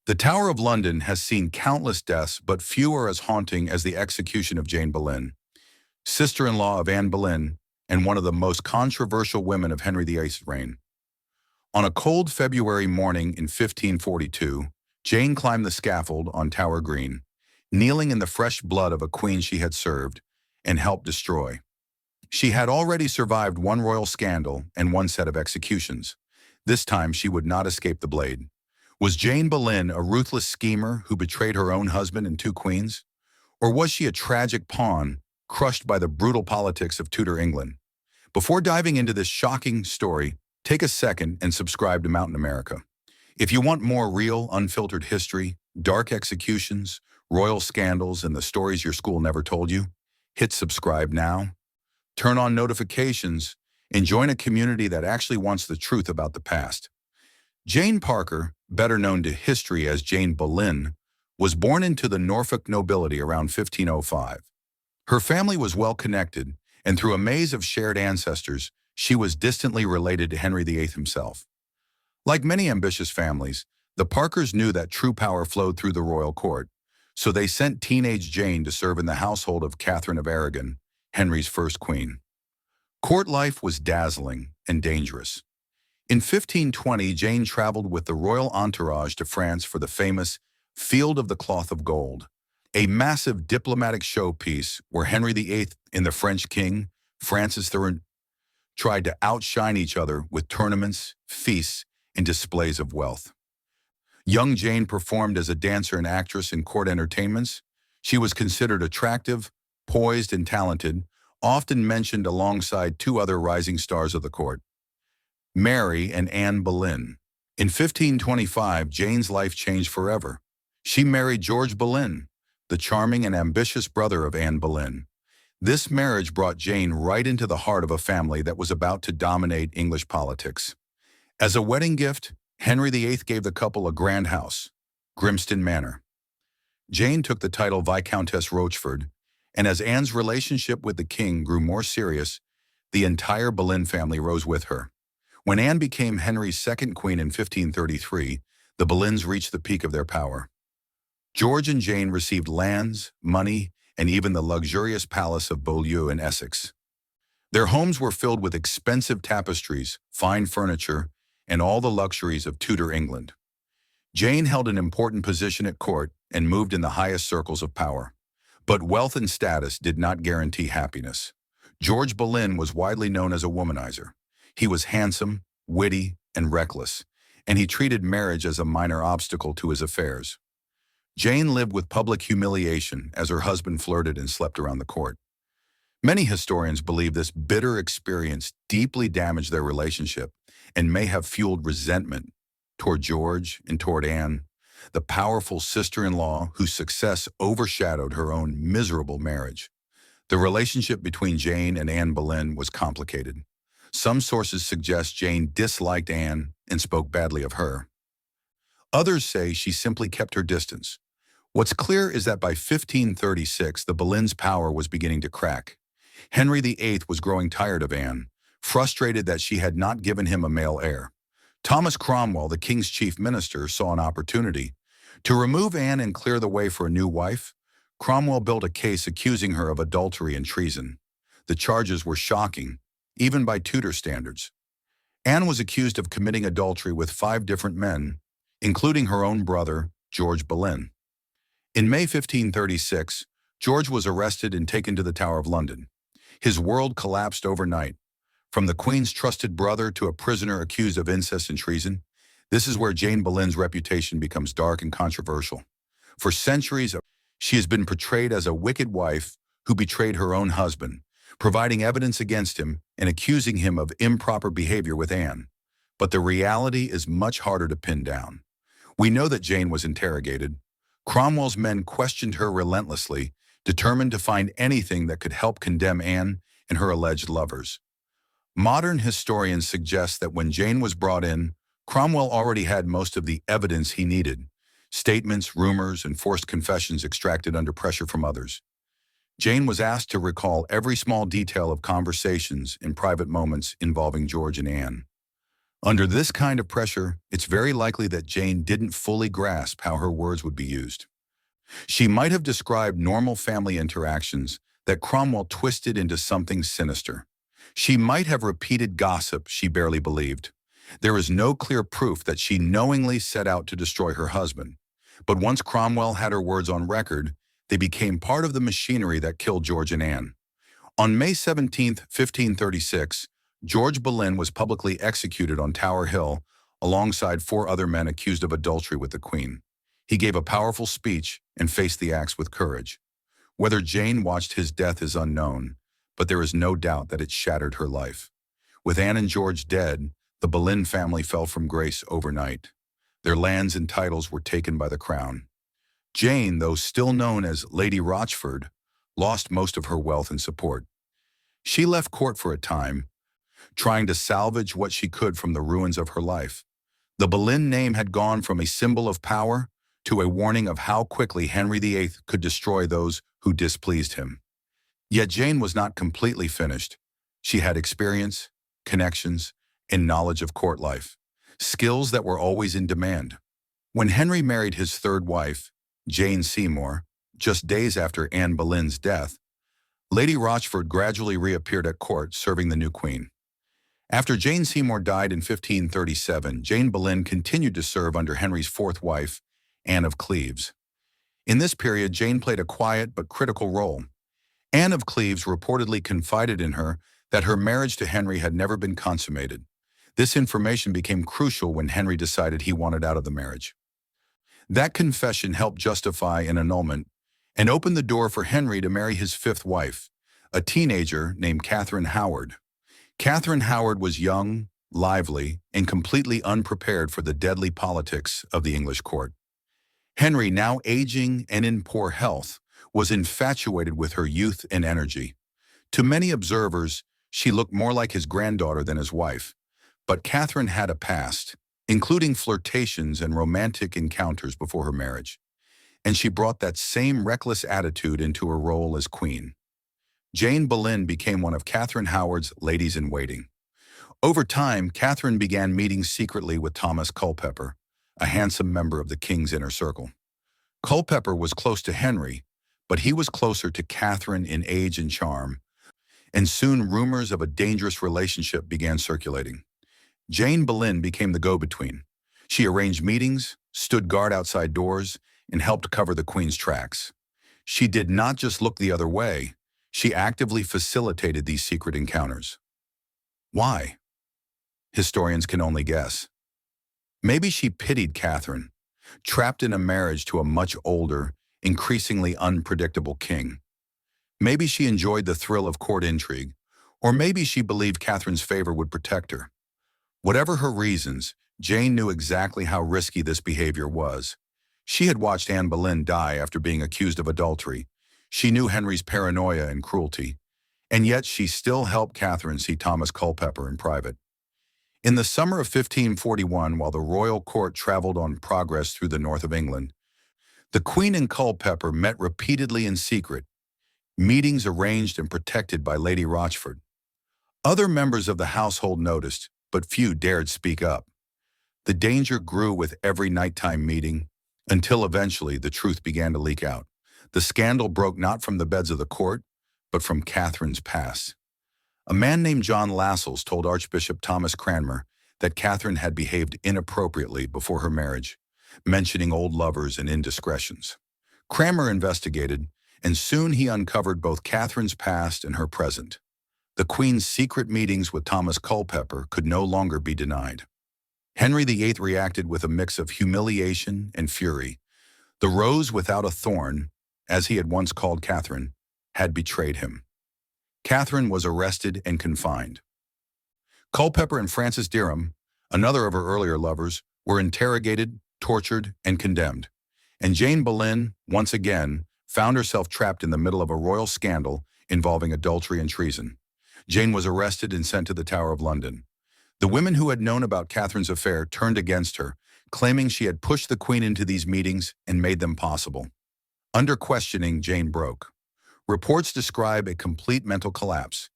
The Tower of London has seen countless deaths, but few are as haunting as the execution of Jane Boleyn, sister-in-law of Anne Boleyn and one of the most controversial women of Henry VIII's reign. On a cold February morning in 1542, Jane climbed the scaffold on Tower Green, kneeling in the fresh blood of a queen she had served and helped destroy. She had already survived one royal scandal and one set of executions. This time she would not escape the blade. Was Jane Boleyn a ruthless schemer who betrayed her own husband and two queens? Or was she a tragic pawn crushed by the brutal politics of Tudor England? Before diving into this shocking story, take a second and subscribe to Mountain America. If you want more real, unfiltered history, dark executions, royal scandals, and the stories your school never told you, hit subscribe now. Turn on notifications and join a community that actually wants the truth about the past. Jane Parker, better known to history as Jane Boleyn, was born into the Norfolk nobility around 1505. Her family was well connected, and through a maze of shared ancestors, she was distantly related to Henry VIII himself. Like many ambitious families, the Parkers knew that true power flowed through the royal court, so they sent teenage Jane to serve in the household of Catherine of Aragon, Henry's first queen. Court life was dazzling and dangerous. In 1520, Jane traveled with the royal entourage to France for the famous Field of the Cloth of Gold, a massive diplomatic showpiece where Henry VIII and the French king, Francis III, tried to outshine each other with tournaments, feasts, and displays of wealth. Young Jane performed as a dancer and actress in court entertainments. She was considered attractive, poised, and talented, often mentioned alongside two other rising stars of the court, Mary and Anne Boleyn. In 1525, Jane's life changed forever. She married George Boleyn, the charming and ambitious brother of Anne Boleyn. This marriage brought Jane right into the heart of a family that was about to dominate English politics. As a wedding gift, Henry VIII gave the couple a grand house, Grimston Manor. Jane took the title Viscountess Rochford, and as Anne's relationship with the king grew more serious, the entire Boleyn family rose with her. When Anne became Henry's second queen in 1533, the Boleyns reached the peak of their power. George and Jane received lands, money, and even the luxurious palace of Beaulieu in Essex. Their homes were filled with expensive tapestries, fine furniture, and all the luxuries of Tudor England. Jane held an important position at court and moved in the highest circles of power. But wealth and status did not guarantee happiness. George Boleyn was widely known as a womanizer. He was handsome, witty, and reckless, and he treated marriage as a minor obstacle to his affairs. Jane lived with public humiliation as her husband flirted and slept around the court. Many historians believe this bitter experience deeply damaged their relationship and may have fueled resentment toward George and toward Anne, the powerful sister-in-law whose success overshadowed her own miserable marriage. The relationship between Jane and Anne Boleyn was complicated. Some sources suggest Jane disliked Anne and spoke badly of her. Others say she simply kept her distance. What's clear is that by 1536, the Boleyns' power was beginning to crack. Henry VIII was growing tired of Anne, frustrated that she had not given him a male heir. Thomas Cromwell, the king's chief minister, saw an opportunity. To remove Anne and clear the way for a new wife, Cromwell built a case accusing her of adultery and treason. The charges were shocking, even by Tudor standards. Anne was accused of committing adultery with 5 different men, including her own brother, George Boleyn. In May 1536, George was arrested and taken to the Tower of London. His world collapsed overnight. From the Queen's trusted brother to a prisoner accused of incest and treason, this is where Jane Boleyn's reputation becomes dark and controversial. For centuries, she has been portrayed as a wicked wife who betrayed her own husband, providing evidence against him and accusing him of improper behavior with Anne. But the reality is much harder to pin down. We know that Jane was interrogated. Cromwell's men questioned her relentlessly, determined to find anything that could help condemn Anne and her alleged lovers. Modern historians suggest that when Jane was brought in, Cromwell already had most of the evidence he needed: statements, rumors, and forced confessions extracted under pressure from others. Jane was asked to recall every small detail of conversations and private moments involving George and Anne. Under this kind of pressure, it's very likely that Jane didn't fully grasp how her words would be used. She might have described normal family interactions that Cromwell twisted into something sinister. She might have repeated gossip she barely believed. There is no clear proof that she knowingly set out to destroy her husband. But once Cromwell had her words on record, they became part of the machinery that killed George and Anne. On May 17, 1536, George Boleyn was publicly executed on Tower Hill alongside 4 other men accused of adultery with the Queen. He gave a powerful speech and faced the axe with courage. Whether Jane watched his death is unknown, but there is no doubt that it shattered her life. With Anne and George dead, the Boleyn family fell from grace overnight. Their lands and titles were taken by the crown. Jane, though still known as Lady Rochford, lost most of her wealth and support. She left court for a time, trying to salvage what she could from the ruins of her life. The Boleyn name had gone from a symbol of power to a warning of how quickly Henry VIII could destroy those who displeased him. Yet Jane was not completely finished. She had experience, connections, and knowledge of court life, skills that were always in demand. When Henry married his 3rd wife, Jane Seymour, just days after Anne Boleyn's death, Lady Rochford gradually reappeared at court serving the new queen. After Jane Seymour died in 1537, Jane Boleyn continued to serve under Henry's 4th wife, Anne of Cleves. In this period, Jane played a quiet but critical role. Anne of Cleves reportedly confided in her that her marriage to Henry had never been consummated. This information became crucial when Henry decided he wanted out of the marriage. That confession helped justify an annulment and opened the door for Henry to marry his 5th wife, a teenager named Catherine Howard. Catherine Howard was young, lively, and completely unprepared for the deadly politics of the English court. Henry, now aging and in poor health, was infatuated with her youth and energy. To many observers, she looked more like his granddaughter than his wife. But Catherine had a past, including flirtations and romantic encounters before her marriage. And she brought that same reckless attitude into her role as queen. Jane Boleyn became one of Catherine Howard's ladies-in-waiting. Over time, Catherine began meeting secretly with Thomas Culpepper, a handsome member of the king's inner circle. Culpepper was close to Henry, but he was closer to Catherine in age and charm, and soon rumors of a dangerous relationship began circulating. Jane Boleyn became the go-between. She arranged meetings, stood guard outside doors, and helped cover the Queen's tracks. She did not just look the other way, she actively facilitated these secret encounters. Why? Historians can only guess. Maybe she pitied Catherine, trapped in a marriage to a much older, increasingly unpredictable king. Maybe she enjoyed the thrill of court intrigue, or maybe she believed Catherine's favor would protect her. Whatever her reasons, Jane knew exactly how risky this behavior was. She had watched Anne Boleyn die after being accused of adultery. She knew Henry's paranoia and cruelty, and yet she still helped Catherine see Thomas Culpepper in private. In the summer of 1541, while the royal court traveled on progress through the north of England, the Queen and Culpepper met repeatedly in secret, meetings arranged and protected by Lady Rochford. Other members of the household noticed, but few dared speak up. The danger grew with every nighttime meeting, until eventually the truth began to leak out. The scandal broke not from the beds of the court, but from Catherine's past. A man named John Lascelles told Archbishop Thomas Cranmer that Catherine had behaved inappropriately before her marriage, mentioning old lovers and indiscretions. Cranmer investigated, and soon he uncovered both Catherine's past and her present. The Queen's secret meetings with Thomas Culpepper could no longer be denied. Henry VIII reacted with a mix of humiliation and fury. The rose without a thorn, as he had once called Catherine, had betrayed him. Catherine was arrested and confined. Culpepper and Frances Derham, another of her earlier lovers, were interrogated, tortured, and condemned. And Jane Boleyn, once again, found herself trapped in the middle of a royal scandal involving adultery and treason. Jane was arrested and sent to the Tower of London. The women who had known about Catherine's affair turned against her, claiming she had pushed the Queen into these meetings and made them possible. Under questioning, Jane broke. Reports describe a complete mental collapse.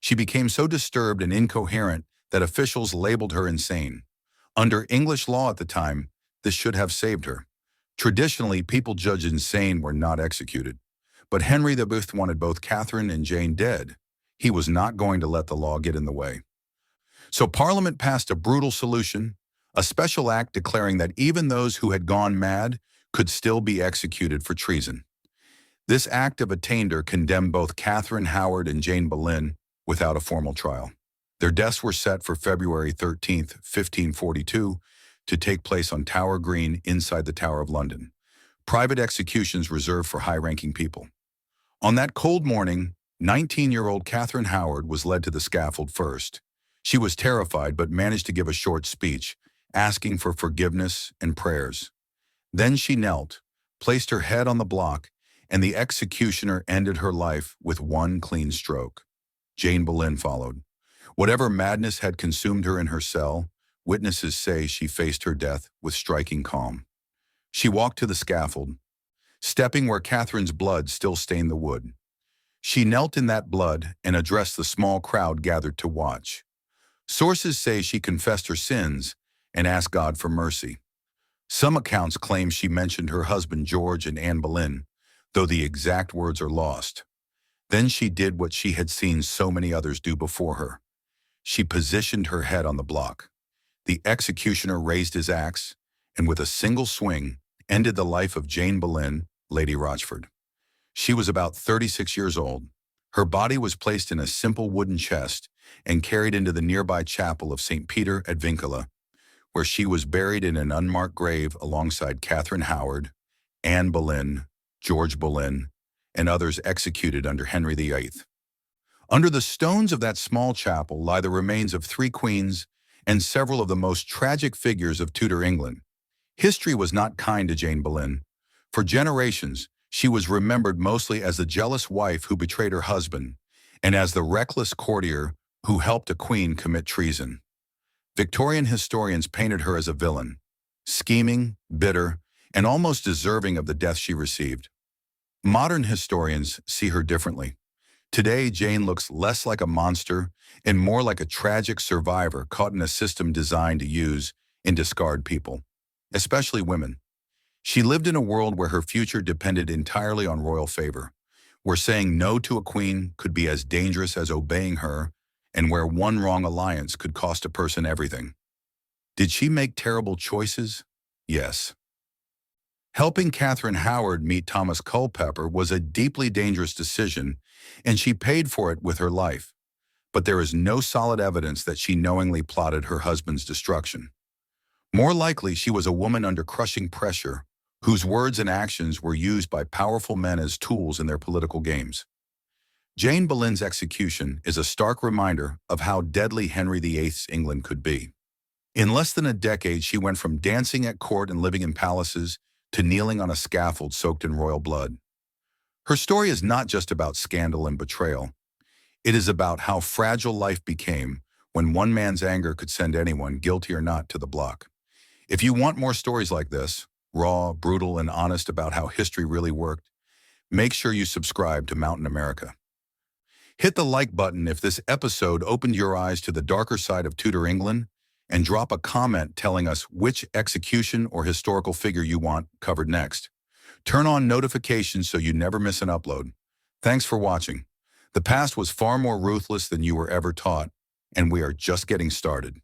She became so disturbed and incoherent that officials labeled her insane. Under English law at the time, this should have saved her. Traditionally, people judged insane were not executed. But Henry VIII wanted both Catherine and Jane dead. He was not going to let the law get in the way. So Parliament passed a brutal solution, a special act declaring that even those who had gone mad could still be executed for treason. This act of attainder condemned both Catherine Howard and Jane Boleyn without a formal trial. Their deaths were set for February 13, 1542, to take place on Tower Green inside the Tower of London. Private executions reserved for high-ranking people. On that cold morning, 19-year-old Catherine Howard was led to the scaffold first. She was terrified but managed to give a short speech, asking for forgiveness and prayers. Then she knelt, placed her head on the block, and the executioner ended her life with one clean stroke. Jane Boleyn followed. Whatever madness had consumed her in her cell, witnesses say she faced her death with striking calm. She walked to the scaffold, stepping where Catherine's blood still stained the wood. She knelt in that blood and addressed the small crowd gathered to watch. Sources say she confessed her sins and asked God for mercy. Some accounts claim she mentioned her husband George and Anne Boleyn, though the exact words are lost. Then she did what she had seen so many others do before her. She positioned her head on the block. The executioner raised his axe, and with a single swing, ended the life of Jane Boleyn, Lady Rochford. She was about 36 years old. Her body was placed in a simple wooden chest and carried into the nearby chapel of St. Peter at Vincula, where she was buried in an unmarked grave alongside Catherine Howard, Anne Boleyn, George Boleyn, and others executed under Henry VIII. Under the stones of that small chapel lie the remains of 3 queens and several of the most tragic figures of Tudor England. History was not kind to Jane Boleyn. For generations, she was remembered mostly as the jealous wife who betrayed her husband and as the reckless courtier who helped a queen commit treason. Victorian historians painted her as a villain, scheming, bitter, and almost deserving of the death she received. Modern historians see her differently. Today, Jane looks less like a monster and more like a tragic survivor caught in a system designed to use and discard people, especially women. She lived in a world where her future depended entirely on royal favor, where saying no to a queen could be as dangerous as obeying her, and where one wrong alliance could cost a person everything. Did she make terrible choices? Yes. Helping Catherine Howard meet Thomas Culpepper was a deeply dangerous decision, and she paid for it with her life. But there is no solid evidence that she knowingly plotted her husband's destruction. More likely, she was a woman under crushing pressure, whose words and actions were used by powerful men as tools in their political games. Jane Boleyn's execution is a stark reminder of how deadly Henry VIII's England could be. In less than a decade, she went from dancing at court and living in palaces to kneeling on a scaffold soaked in royal blood. Her story is not just about scandal and betrayal. It is about how fragile life became when one man's anger could send anyone, guilty or not, to the block. If you want more stories like this, raw, brutal, and honest about how history really worked, make sure you subscribe to Mountain America. Hit the like button if this episode opened your eyes to the darker side of Tudor England, and drop a comment telling us which execution or historical figure you want covered next. Turn on notifications so you never miss an upload. Thanks for watching. The past was far more ruthless than you were ever taught, and we are just getting started.